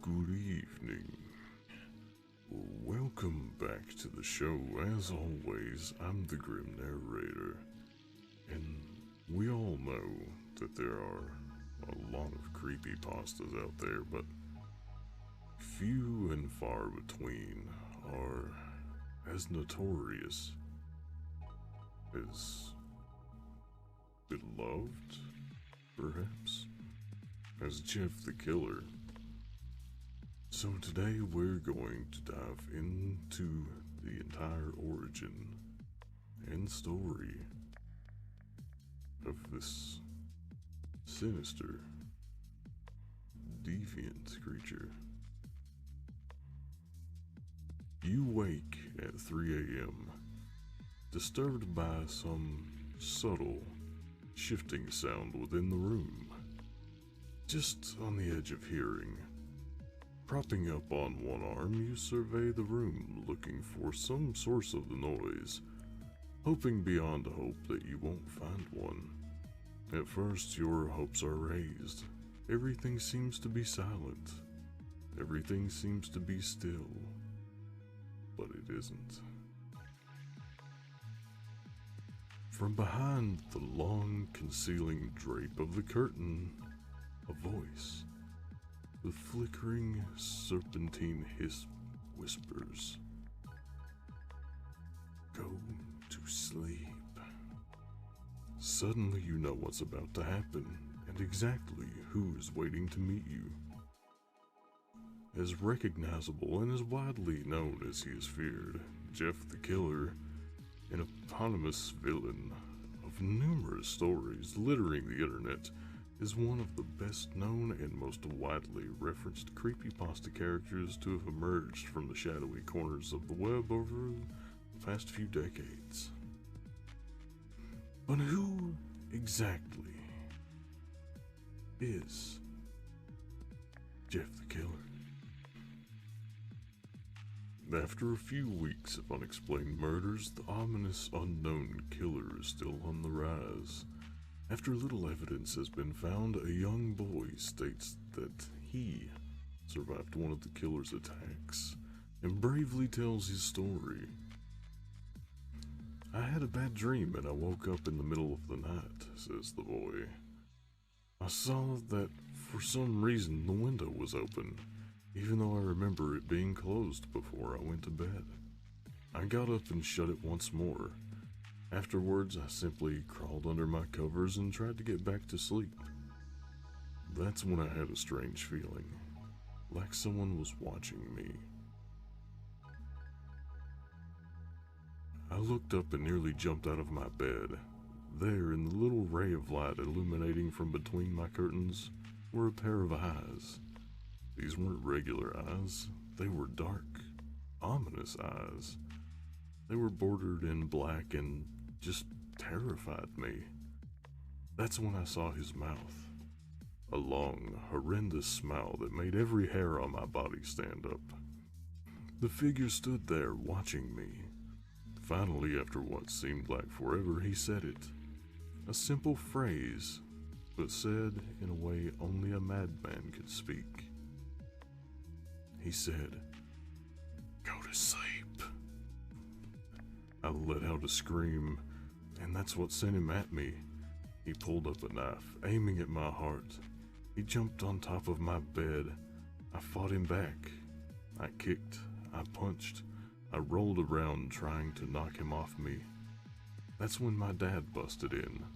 Good evening. Welcome back to the show. As always, I'm the Grim Narrator, and we all know that there are a lot of creepypastas out there, but few and far between are as notorious, as beloved, perhaps, as Jeff the Killer. So today we're going to dive into the entire origin and story of this sinister, deviant creature. You wake at 3 a.m., disturbed by some subtle, shifting sound within the room, just on the edge of hearing. Propping up on one arm, you survey the room, looking for some source of the noise, hoping beyond hope that you won't find one. At first, your hopes are raised. Everything seems to be silent. Everything seems to be still. But it isn't. From behind the long, concealing drape of the curtain, a voice. The flickering, serpentine hiss whispers, "Go to sleep." Suddenly you know what's about to happen, and exactly who is waiting to meet you. As recognizable and as widely known as he is feared, Jeff the Killer, an eponymous villain of numerous stories littering the internet, is one of the best known and most widely referenced creepypasta characters to have emerged from the shadowy corners of the web over the past few decades. But who exactly is Jeff the Killer? After a few weeks of unexplained murders, the ominous unknown killer is still on the rise. After little evidence has been found, a young boy states that he survived one of the killer's attacks and bravely tells his story. "I had a bad dream and I woke up in the middle of the night," says the boy. "I saw that for some reason the window was open, even though I remember it being closed before I went to bed. I got up and shut it once more. Afterwards, I simply crawled under my covers and tried to get back to sleep. That's when I had a strange feeling, like someone was watching me. I looked up and nearly jumped out of my bed. There, in the little ray of light illuminating from between my curtains, were a pair of eyes. These weren't regular eyes, they were dark, ominous eyes. They were bordered in black and just terrified me. That's when I saw his mouth. A long, horrendous smile that made every hair on my body stand up. The figure stood there watching me. Finally, after what seemed like forever, he said it. A simple phrase, but said in a way only a madman could speak. He said, "Go to sleep." I let out a scream, and that's what sent him at me. He pulled up a knife, aiming at my heart. He jumped on top of my bed. I fought him back. I kicked, I punched, I rolled around trying to knock him off me. That's when my dad busted in.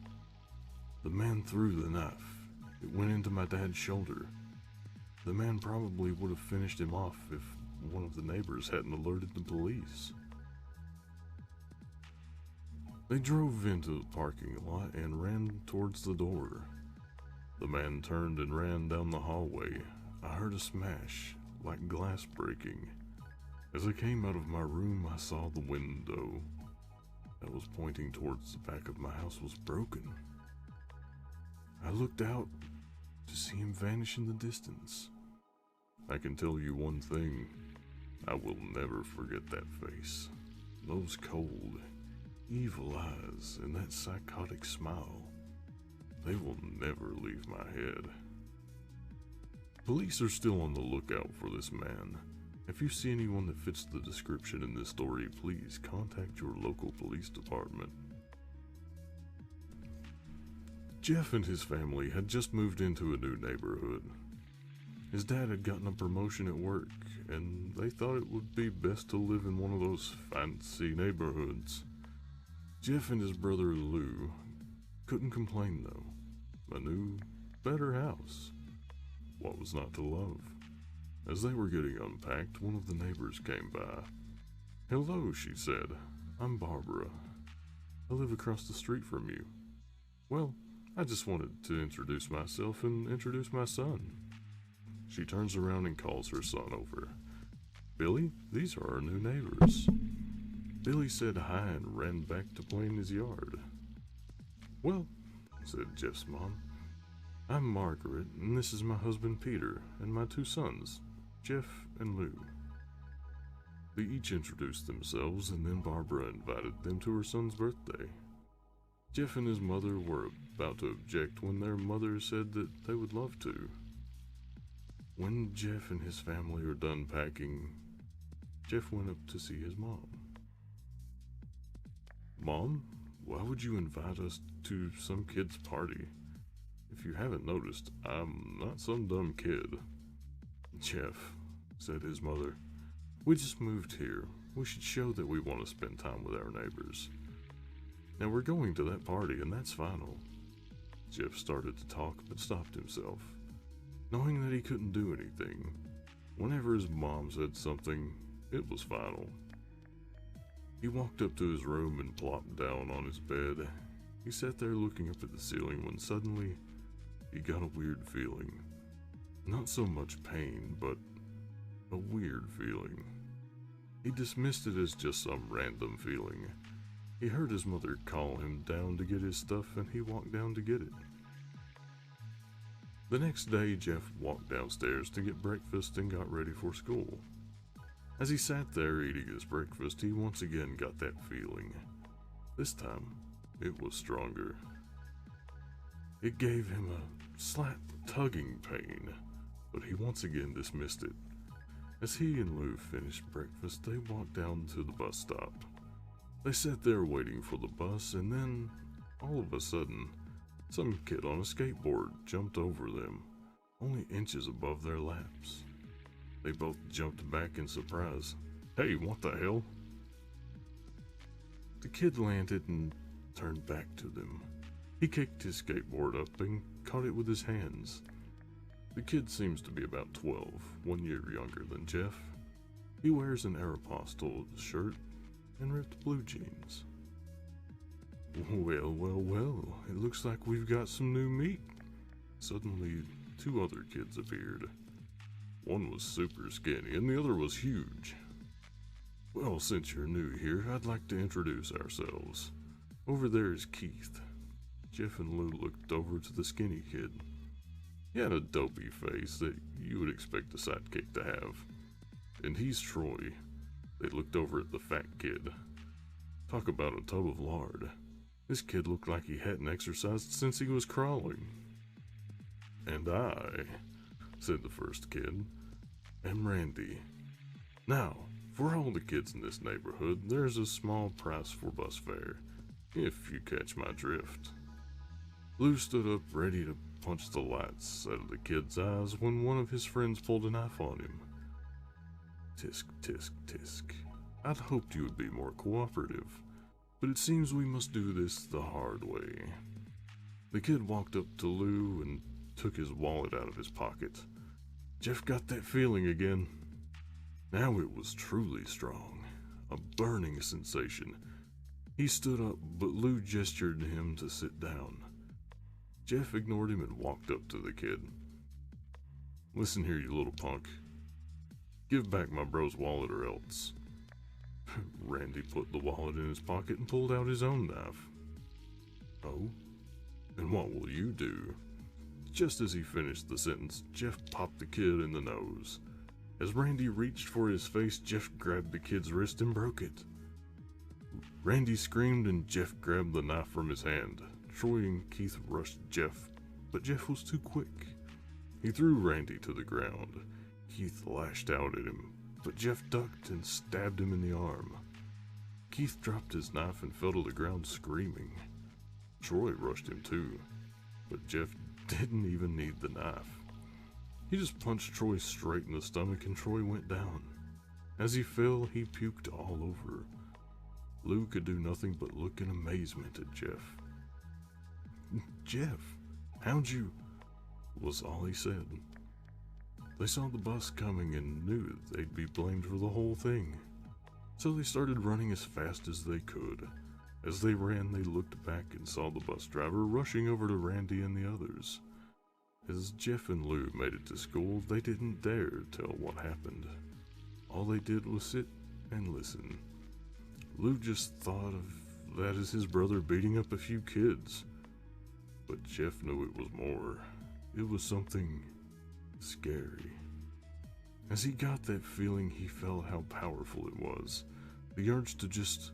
The man threw the knife. It went into my dad's shoulder. The man probably would have finished him off if one of the neighbors hadn't alerted the police. They drove into the parking lot and ran towards the door. The man turned and ran down the hallway. I heard a smash, like glass breaking. As I came out of my room, I saw the window that was pointing towards the back of my house was broken. I looked out to see him vanish in the distance. I can tell you one thing, I will never forget that face. Those cold, evil eyes and that psychotic smile. They will never leave my head. Police are still on the lookout for this man. If you see anyone that fits the description in this story, please contact your local police department. Jeff and his family had just moved into a new neighborhood. His dad had gotten a promotion at work, and they thought it would be best to live in one of those fancy neighborhoods. Jeff and his brother Lou couldn't complain though. A new, better house. What was not to love? As they were getting unpacked, one of the neighbors came by. "Hello," she said. "I'm Barbara. I live across the street from you. Well, I just wanted to introduce myself and introduce my son." She turns around and calls her son over. "Billy, these are our new neighbors." Billy said hi and ran back to play in his yard. "Well," said Jeff's mom, "I'm Margaret, and this is my husband Peter, and my two sons, Jeff and Lou." They each introduced themselves, and then Barbara invited them to her son's birthday. Jeff and his mother were about to object when their mother said that they would love to. When Jeff and his family were done packing, Jeff went up to see his mom. "Mom, why would you invite us to some kid's party? If you haven't noticed, I'm not some dumb kid." "Jeff," said his mother, "we just moved here. We should show that we want to spend time with our neighbors. Now we're going to that party, and that's final." Jeff started to talk, but stopped himself, knowing that he couldn't do anything. Whenever his mom said something, it was final. He walked up to his room and plopped down on his bed. He sat there looking up at the ceiling when suddenly he got a weird feeling. Not so much pain, but a weird feeling. He dismissed it as just some random feeling. He heard his mother call him down to get his stuff, and he walked down to get it. The next day, Jeff walked downstairs to get breakfast and got ready for school. As he sat there eating his breakfast, he once again got that feeling. This time, it was stronger. It gave him a slight tugging pain, but he once again dismissed it. As he and Lou finished breakfast, they walked down to the bus stop. They sat there waiting for the bus, and then, all of a sudden, some kid on a skateboard jumped over them, only inches above their laps. They both jumped back in surprise. "Hey, what the hell?" The kid landed and turned back to them. He kicked his skateboard up and caught it with his hands. The kid seems to be about 12, 1 year younger than Jeff. He wears an Aeropostale shirt and ripped blue jeans. Well, it looks like we've got some new meat." Suddenly, two other kids appeared. One was super skinny and the other was huge. "Well, since you're new here, I'd like to introduce ourselves. Over there is Keith." Jeff and Lou looked over to the skinny kid. He had a dopey face that you would expect a sidekick to have. "And he's Troy." They looked over at the fat kid. Talk about a tub of lard. This kid looked like he hadn't exercised since he was crawling. "And I," said the first kid, "am Randy. Now, for all the kids in this neighborhood, there's a small price for bus fare, if you catch my drift." Lou stood up ready to punch the lights out of the kid's eyes when one of his friends pulled a knife on him. "Tisk, tisk, tisk. I'd hoped you would be more cooperative, but it seems we must do this the hard way." The kid walked up to Lou and took his wallet out of his pocket. Jeff got that feeling again. Now it was truly strong, a burning sensation. He stood up, but Lou gestured to him to sit down. Jeff ignored him and walked up to the kid. "Listen here, you little punk. Give back my bro's wallet or else." Randy put the wallet in his pocket and pulled out his own knife. "Oh? And what will you do?" Just as he finished the sentence, Jeff popped the kid in the nose. As Randy reached for his face, Jeff grabbed the kid's wrist and broke it. Randy screamed and Jeff grabbed the knife from his hand. Troy and Keith rushed Jeff, but Jeff was too quick. He threw Randy to the ground. Keith lashed out at him, but Jeff ducked and stabbed him in the arm. Keith dropped his knife and fell to the ground screaming. Troy rushed him too, but Jeff didn't even need the knife. He just punched Troy straight in the stomach and Troy went down. As he fell, he puked all over. Lou could do nothing but look in amazement at Jeff. "Jeff, how'd you?" was all he said. They saw the bus coming and knew they'd be blamed for the whole thing. So they started running as fast as they could. As they ran, they looked back and saw the bus driver rushing over to Randy and the others. As Jeff and Lou made it to school, they didn't dare tell what happened. All they did was sit and listen. Lou just thought of that as his brother beating up a few kids. But Jeff knew it was more. It was something scary. As he got that feeling, he felt how powerful it was. The urge to just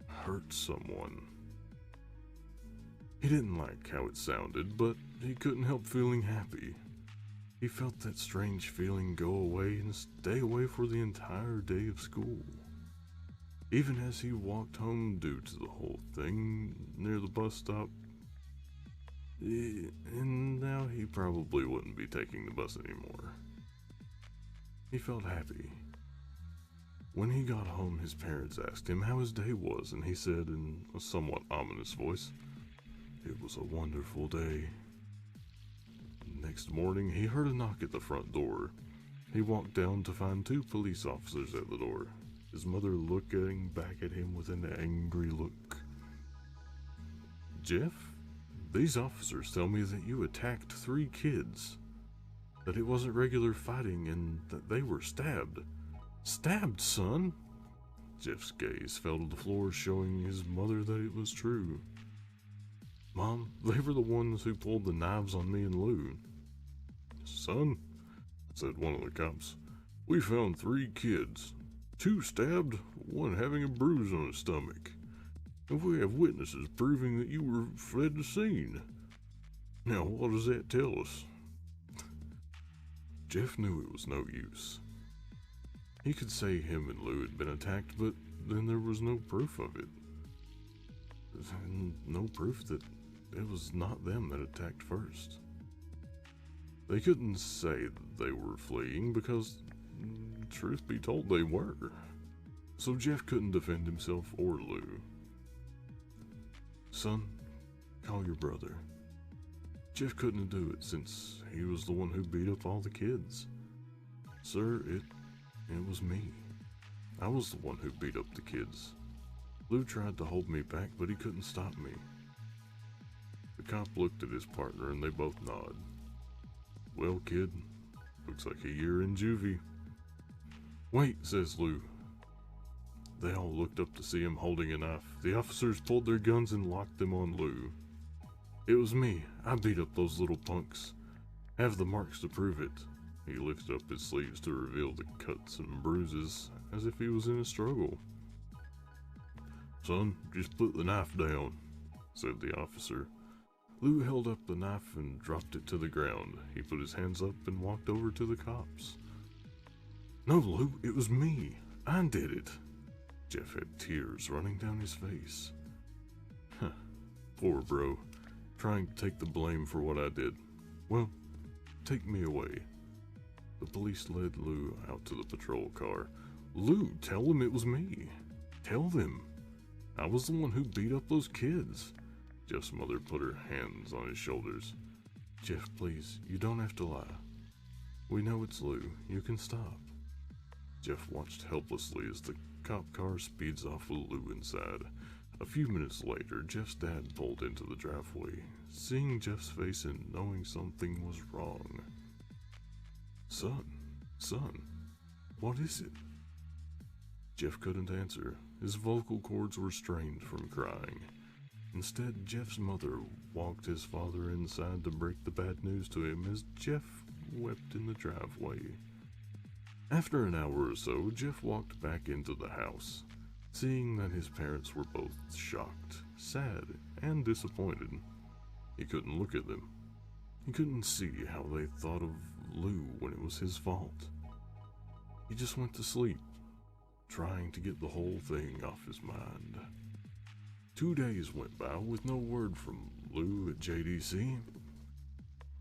hurt someone. He didn't like how it sounded, but he couldn't help feeling happy. He felt that strange feeling go away and stay away for the entire day of school. Even as he walked home due to the whole thing near the bus stop, and now he probably wouldn't be taking the bus anymore. He felt happy. When he got home, his parents asked him how his day was, and he said in a somewhat ominous voice, "It was a wonderful day." Next morning, he heard a knock at the front door. He walked down to find 2 police officers at the door, his mother looking back at him with an angry look. "Jeff, these officers tell me that you attacked 3 kids, that it wasn't regular fighting, and that they were stabbed." "Stabbed, son?" Jeff's gaze fell to the floor, showing his mother that it was true. "Mom, they were the ones who pulled the knives on me and Lou." "Son," said one of the cops, "we found 3 kids, 2 stabbed, 1 having a bruise on his stomach. And we have witnesses proving that you were fled the scene. Now what does that tell us?" Jeff knew it was no use. He could say him and Lou had been attacked, but then there was no proof of it. And no proof that it was not them that attacked first. They couldn't say that they were fleeing because, truth be told, they were. So Jeff couldn't defend himself or Lou. "Son, call your brother." Jeff couldn't do it since he was the one who beat up all the kids. "Sir, it was me. I was the one who beat up the kids. Lou tried to hold me back, but he couldn't stop me." The cop looked at his partner and they both nodded. "Well, kid, looks like a year in juvie." "Wait," says Lou. They all looked up to see him holding a knife. The officers pulled their guns and locked them on Lou. "It was me. I beat up those little punks. Have the marks to prove it." He lifted up his sleeves to reveal the cuts and bruises, as if he was in a struggle. "Son, just put the knife down," said the officer. Lou held up the knife and dropped it to the ground. He put his hands up and walked over to the cops. "No, Lou, it was me. I did it." Jeff had tears running down his face. Poor bro, trying to take the blame for what I did. "Well, take me away." The police led Lou out to the patrol car. "Lou, tell them it was me. Tell them. I was the one who beat up those kids." Jeff's mother put her hands on his shoulders. "Jeff, please, you don't have to lie. We know it's Lou. You can stop." Jeff watched helplessly as the cop car speeds off with Lou inside. A few minutes later, Jeff's dad pulled into the driveway. Seeing Jeff's face and knowing something was wrong. Son, what is it?" Jeff couldn't answer. His vocal cords were strained from crying. Instead, Jeff's mother walked his father inside to break the bad news to him as Jeff wept in the driveway. After an hour or so, Jeff walked back into the house, seeing that his parents were both shocked, sad, and disappointed. He couldn't look at them. He couldn't see how they thought of Lou when it was his fault. He just went to sleep, trying to get the whole thing off his mind. 2 days went by with no word from Lou at JDC.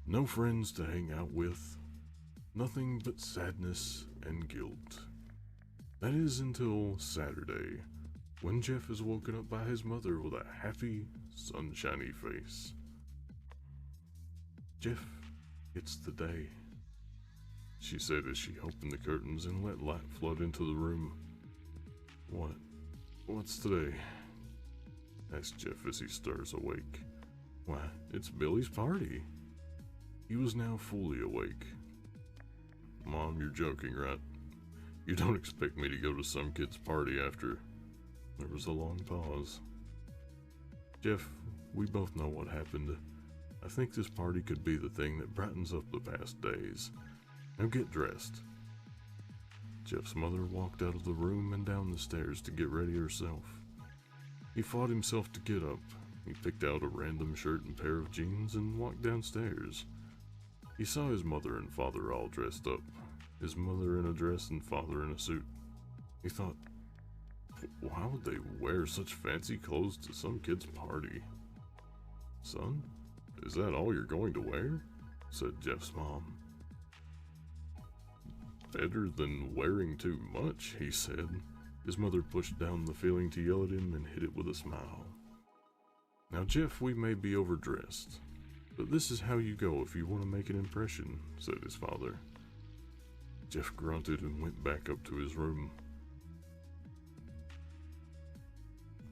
No friends to hang out with. Nothing but sadness and guilt. That is until Saturday, when Jeff is woken up by his mother with a happy, sunshiny face. "Jeff, it's the day," she said as she opened the curtains and let light flood into the room. What's today?" asked Jeff as he stirs awake. "Why, it's Billy's party." He was now fully awake. "Mom, you're joking, right? You don't expect me to go to some kid's party after..." There was a long pause. "Jeff, we both know what happened. I think this party could be the thing that brightens up the past days. Now get dressed." Jeff's mother walked out of the room and down the stairs to get ready herself. He fought himself to get up. He picked out a random shirt and pair of jeans and walked downstairs. He saw his mother and father all dressed up, his mother in a dress and father in a suit. He thought, why would they wear such fancy clothes to some kid's party? "Son, is that all you're going to wear?" said Jeff's mom. "Better than wearing too much," he said. His mother pushed down the feeling to yell at him and hit it with a smile. "Now, Jeff, we may be overdressed, but this is how you go if you want to make an impression," said his father. Jeff grunted and went back up to his room.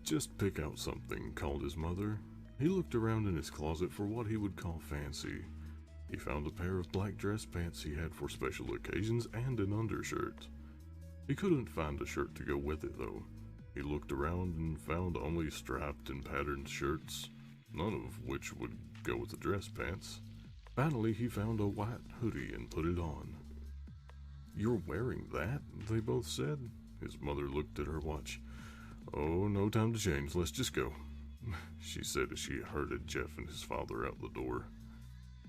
"Just pick out something," called his mother. He looked around in his closet for what he would call fancy. He found a pair of black dress pants he had for special occasions and an undershirt. He couldn't find a shirt to go with it, though. He looked around and found only striped and patterned shirts, none of which would go with the dress pants. Finally, he found a white hoodie and put it on. "You're wearing that?" they both said. His mother looked at her watch. "Oh, no time to change. Let's just go," she said as she herded Jeff and his father out the door.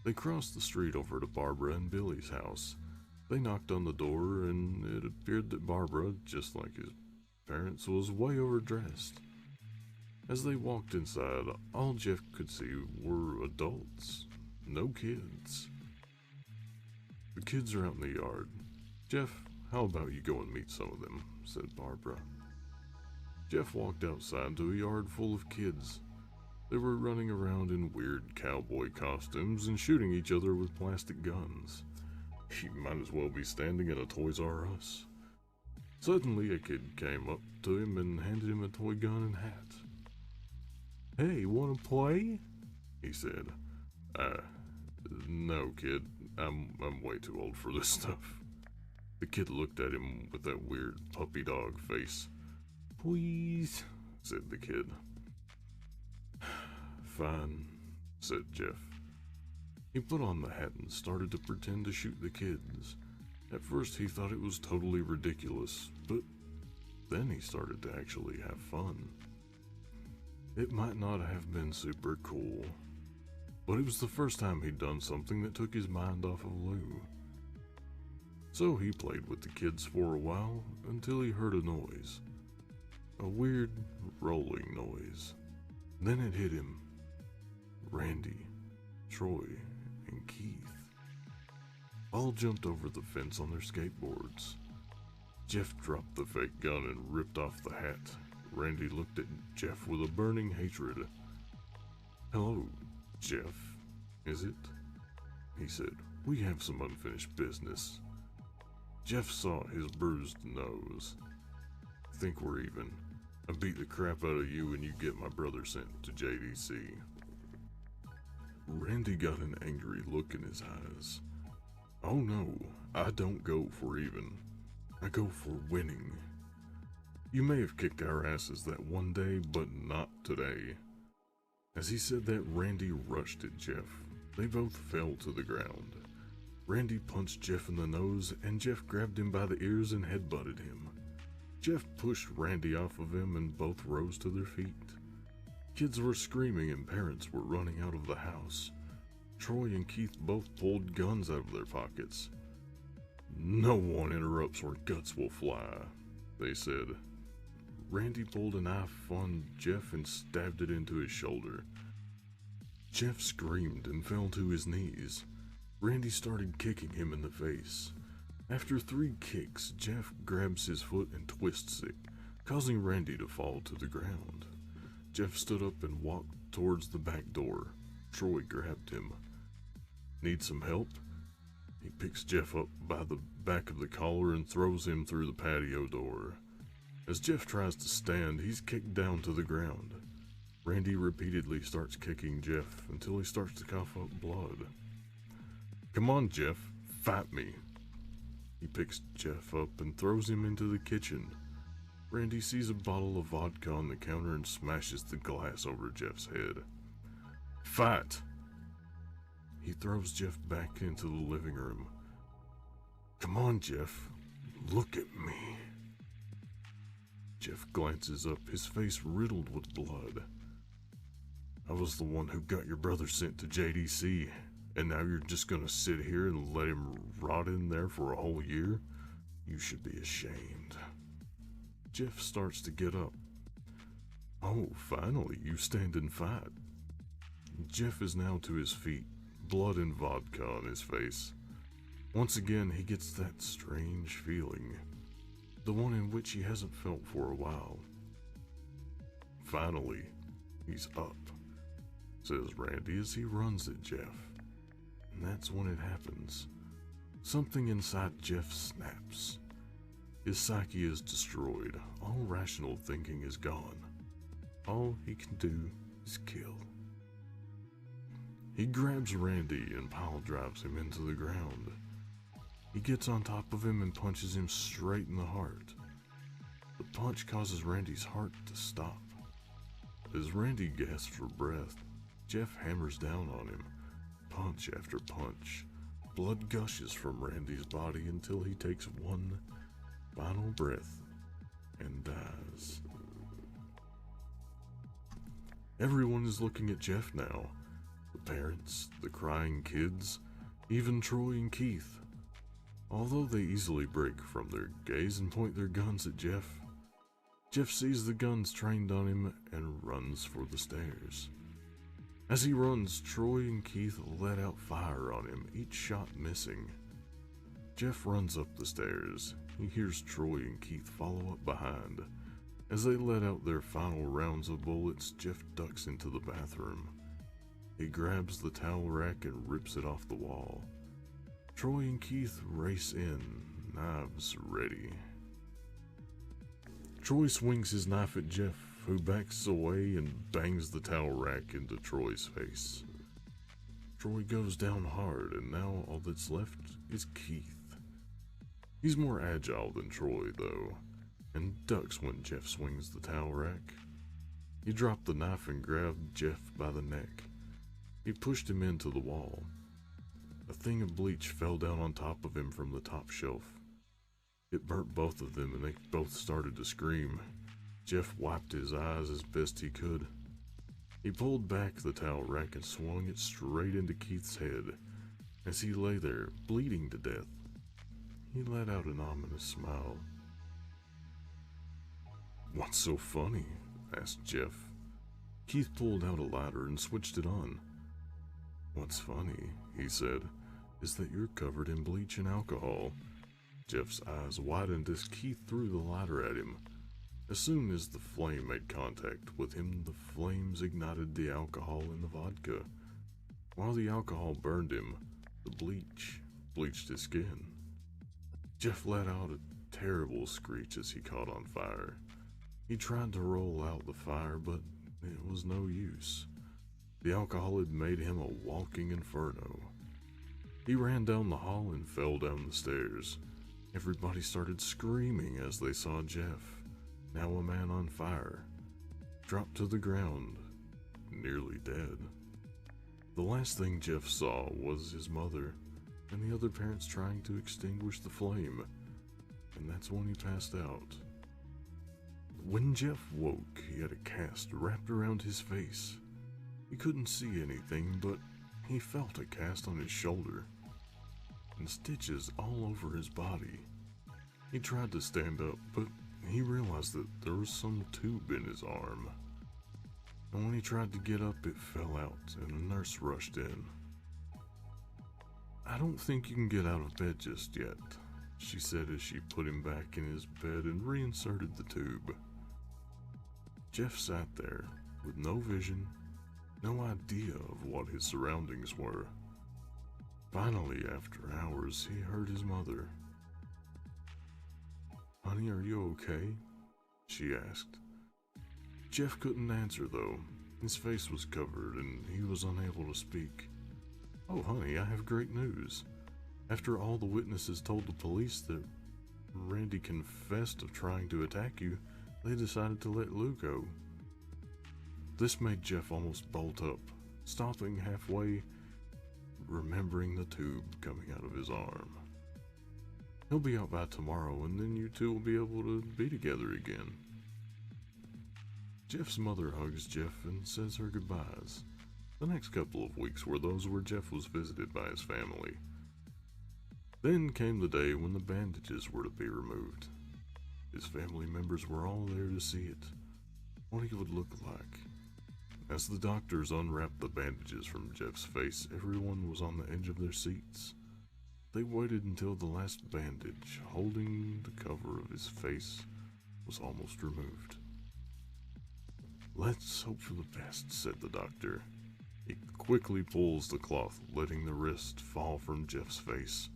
They crossed the street over to Barbara and Billy's house. They knocked on the door, and it appeared that Barbara, just like his parents, was way overdressed. As they walked inside, all Jeff could see were adults, no kids. "The kids are out in the yard. Jeff, how about you go and meet some of them?" said Barbara. Jeff walked outside to a yard full of kids. They were running around in weird cowboy costumes and shooting each other with plastic guns. He might as well be standing at a Toys R Us. Suddenly, a kid came up to him and handed him a toy gun and hat. "Hey, wanna play?" he said. No, kid. I'm way too old for this stuff." The kid looked at him with that weird puppy dog face. "Please," said the kid. "Fine," said Jeff. He put on the hat and started to pretend to shoot the kids. At first he thought it was totally ridiculous, but then he started to actually have fun. It might not have been super cool, but it was the first time he'd done something that took his mind off of Lou. So he played with the kids for a while until he heard a noise. A weird, rolling noise. Then it hit him. Randy, Troy, and Keith all jumped over the fence on their skateboards. Jeff dropped the fake gun and ripped off the hat. Randy looked at Jeff with a burning hatred. "Hello, Jeff, is it?" he said. "We have some unfinished business." Jeff saw his bruised nose. "Think we're even. I beat the crap out of you and you get my brother sent to JDC. Randy got an angry look in his eyes. "Oh no, I don't go for even. I go for winning. You may have kicked our asses that one day, but not today." As he said that, Randy rushed at Jeff. They both fell to the ground. Randy punched Jeff in the nose, and Jeff grabbed him by the ears and headbutted him. Jeff pushed Randy off of him, and both rose to their feet. Kids were screaming and parents were running out of the house. Troy and Keith both pulled guns out of their pockets. "No one interrupts or guts will fly," they said. Randy pulled a knife on Jeff and stabbed it into his shoulder. Jeff screamed and fell to his knees. Randy started kicking him in the face. After 3 kicks, Jeff grabs his foot and twists it, causing Randy to fall to the ground. Jeff stood up and walked towards the back door. Troy grabbed him. "Need some help?" He picks Jeff up by the back of the collar and throws him through the patio door. As Jeff tries to stand, he's kicked down to the ground. Randy repeatedly starts kicking Jeff until he starts to cough up blood. "Come on, Jeff, fight me." He picks Jeff up and throws him into the kitchen. Randy sees a bottle of vodka on the counter and smashes the glass over Jeff's head. "Fight!" He throws Jeff back into the living room. "Come on, Jeff, look at me." Jeff glances up, his face riddled with blood. "I was the one who got your brother sent to JDC, and now you're just gonna sit here and let him rot in there for a whole year? You should be ashamed." Jeff starts to get up. "Oh, finally, you stand and fight." Jeff is now to his feet, blood and vodka on his face. Once again, he gets that strange feeling, the one in which he hasn't felt for a while. "Finally, he's up," says Randy as he runs at Jeff. And that's when it happens. Something inside Jeff snaps. His psyche is destroyed. All rational thinking is gone. All he can do is kill. He grabs Randy and pile drives him into the ground. He gets on top of him and punches him straight in the heart. The punch causes Randy's heart to stop. As Randy gasps for breath, Jeff hammers down on him, punch after punch. Blood gushes from Randy's body until he takes one final breath and dies. Everyone is looking at Jeff now. The parents, the crying kids, even Troy and Keith. Although they easily break from their gaze and point their guns at Jeff, Jeff sees the guns trained on him and runs for the stairs. As he runs, Troy and Keith let out fire on him, each shot missing. Jeff runs up the stairs. He hears Troy and Keith follow up behind. As they let out their final rounds of bullets, Jeff ducks into the bathroom. He grabs the towel rack and rips it off the wall. Troy and Keith race in, knives ready. Troy swings his knife at Jeff, who backs away and bangs the towel rack into Troy's face. Troy goes down hard, and now all that's left is Keith. He's more agile than Troy, though, and ducks when Jeff swings the towel rack. He dropped the knife and grabbed Jeff by the neck. He pushed him into the wall. A thing of bleach fell down on top of him from the top shelf. It burnt both of them and they both started to scream. Jeff wiped his eyes as best he could. He pulled back the towel rack and swung it straight into Keith's head. As he lay there, bleeding to death, he let out an ominous smile. "What's so funny?" asked Jeff. Keith pulled out a lighter and switched it on. "What's funny," he said, "is that you're covered in bleach and alcohol." Jeff's eyes widened as Keith threw the lighter at him. As soon as the flame made contact with him, the flames ignited the alcohol in the vodka. While the alcohol burned him, the bleach bleached his skin. Jeff let out a terrible screech as he caught on fire. He tried to roll out the fire, but it was no use. The alcohol had made him a walking inferno. He ran down the hall and fell down the stairs. Everybody started screaming as they saw Jeff, now a man on fire, drop to the ground, nearly dead. The last thing Jeff saw was his mother and the other parents trying to extinguish the flame, and that's when he passed out. When Jeff woke, he had a cast wrapped around his face. He couldn't see anything, but he felt a cast on his shoulder and stitches all over his body. He tried to stand up, but he realized that there was some tube in his arm. And when he tried to get up, it fell out, and a nurse rushed in. "I don't think you can get out of bed just yet," she said as she put him back in his bed and reinserted the tube. Jeff sat there with no vision, no idea of what his surroundings were. Finally, after hours, he heard his mother. "Honey, are you okay?" she asked. Jeff couldn't answer though. His face was covered and he was unable to speak. "Oh honey, I have great news. After all the witnesses told the police that Randy confessed of trying to attack you, they decided to let Lou go." This made Jeff almost bolt up, stopping halfway, remembering the tube coming out of his arm. "He'll be out by tomorrow, and then you two will be able to be together again." Jeff's mother hugs Jeff and says her goodbyes. The next couple of weeks were those where Jeff was visited by his family. Then came the day when the bandages were to be removed. His family members were all there to see it, what he would look like. As the doctors unwrapped the bandages from Jeff's face, everyone was on the edge of their seats. They waited until the last bandage, holding the cover of his face, was almost removed. "Let's hope for the best," said the doctor. He quickly pulls the cloth, letting the wrist fall from Jeff's face.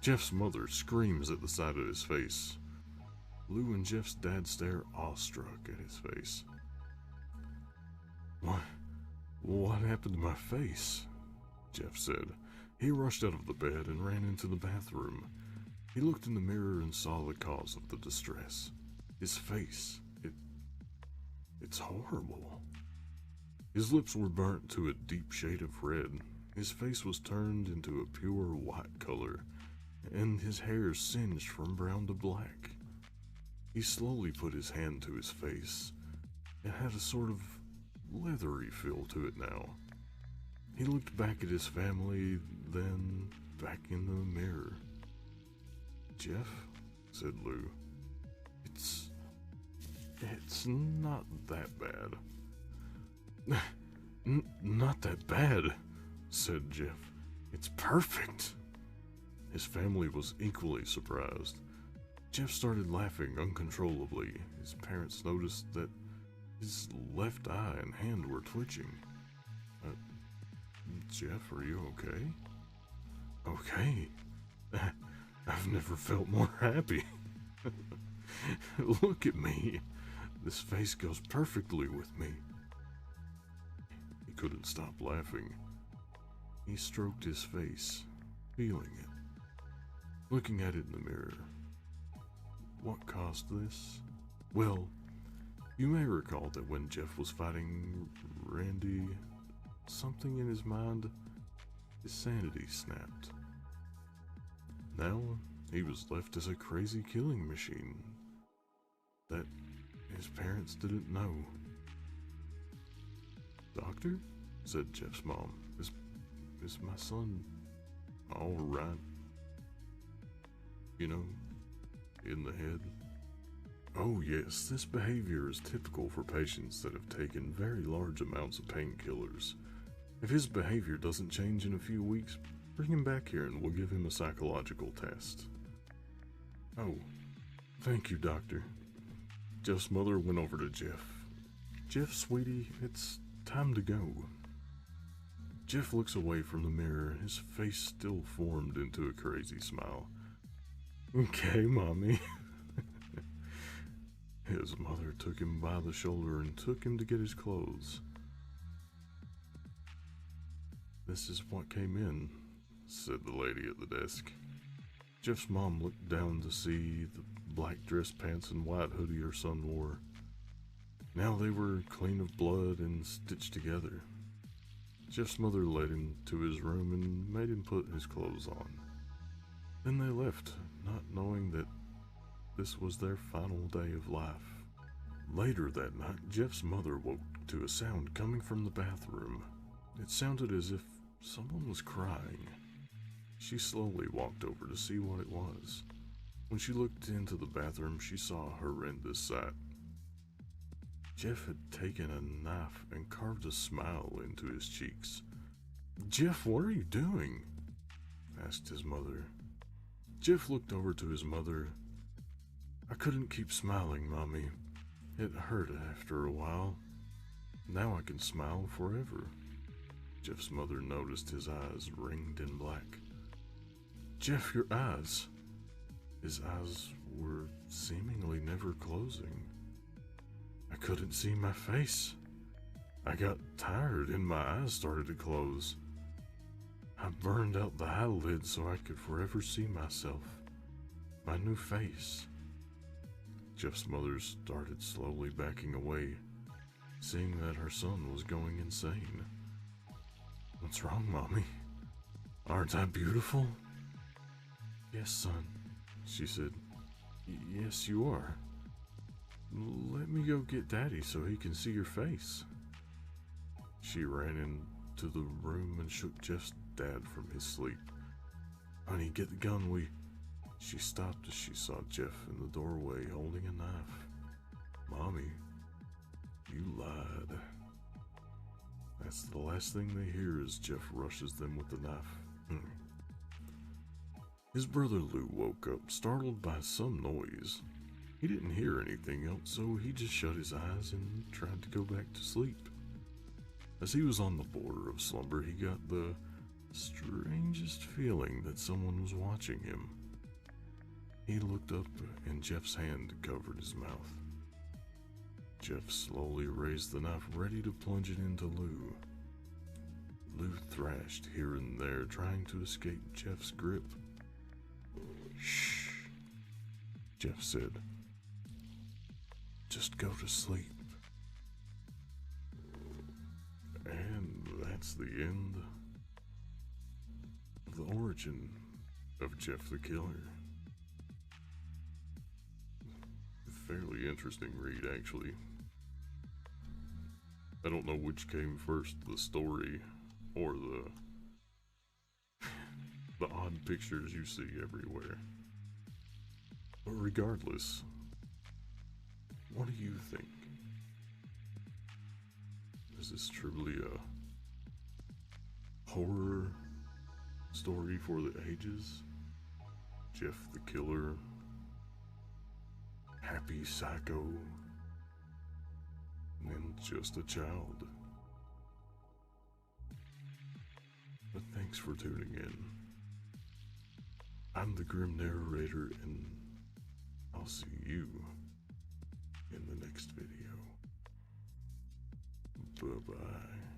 Jeff's mother screams at the sight of his face. Lou and Jeff's dad stare awestruck at his face. What happened to my face?" Jeff said. He rushed out of the bed and ran into the bathroom. He looked in the mirror and saw the cause of the distress. His face. It's horrible. His lips were burnt to a deep shade of red. His face was turned into a pure white color, and his hair singed from brown to black. He slowly put his hand to his face. It had a sort of leathery feel to it now. He looked back at his family, then back in the mirror. "Jeff," said Lou, It's not that bad." Not that bad," said Jeff. "It's perfect." His family was equally surprised. Jeff started laughing uncontrollably. His parents noticed that his left eye and hand were twitching. "Jeff, are you okay?" "Okay. I've never felt more happy. Look at me. This face goes perfectly with me." He couldn't stop laughing. He stroked his face, feeling it, looking at it in the mirror. What caused this? Well, you may recall that when Jeff was fighting Randy, something in his mind, his sanity snapped. Now, he was left as a crazy killing machine that his parents didn't know. "Doctor," said Jeff's mom, is my son all right? You know, in the head?" "Oh yes, this behavior is typical for patients that have taken very large amounts of painkillers. If his behavior doesn't change in a few weeks, bring him back here and we'll give him a psychological test." "Oh, thank you, doctor." Jeff's mother went over to Jeff. "Jeff, sweetie, it's time to go." Jeff looks away from the mirror, his face still formed into a crazy smile. "Okay, mommy." His mother took him by the shoulder and took him to get his clothes. "This is what came in," said the lady at the desk. Jeff's mom looked down to see the black dress pants and white hoodie her son wore. Now they were clean of blood and stitched together. Jeff's mother led him to his room and made him put his clothes on. Then they left, not knowing that this was their final day of life. Later that night, Jeff's mother woke to a sound coming from the bathroom. It sounded as if Someone was crying. She slowly walked over to see what it was. When she looked into the bathroom, she saw a horrendous sight. Jeff had taken a knife and carved a smile into his cheeks. "Jeff, what are you doing?" asked his mother. Jeff looked over to his mother. "I couldn't keep smiling, Mommy. It hurt after a while. Now I can smile forever." Jeff's mother noticed his eyes ringed in black. "Jeff, your eyes." His eyes were seemingly never closing. "I couldn't see my face. I got tired and my eyes started to close. I burned out the eyelid so I could forever see myself, my new face." Jeff's mother started slowly backing away, seeing that her son was going insane. "What's wrong, Mommy? Aren't I beautiful?" "Yes, son," she said. "Yes, you are. Let me go get Daddy so he can see your face." She ran into the room and shook Jeff's dad from his sleep. "Honey, get the gun, She stopped as she saw Jeff in the doorway holding a knife. "Mommy, you lied." That's the last thing they hear as Jeff rushes them with the knife. His brother Lou woke up, startled by some noise. He didn't hear anything else, so he just shut his eyes and tried to go back to sleep. As he was on the border of slumber, he got the strangest feeling that someone was watching him. He looked up and Jeff's hand covered his mouth. Jeff slowly raised the knife, ready to plunge it into Lou. Lou thrashed here and there, trying to escape Jeff's grip. "Shh," Jeff said. "Just go to sleep." And that's the end of the origin of Jeff the Killer. Fairly interesting read, actually. I don't know which came first, the story or the odd pictures you see everywhere. But regardless, what do you think? Is this truly a horror story for the ages? Jeff the Killer? Happy psycho? And just a child? But thanks for tuning in. I'm the Grim Narrator, and I'll see you in the next video. Bye-bye.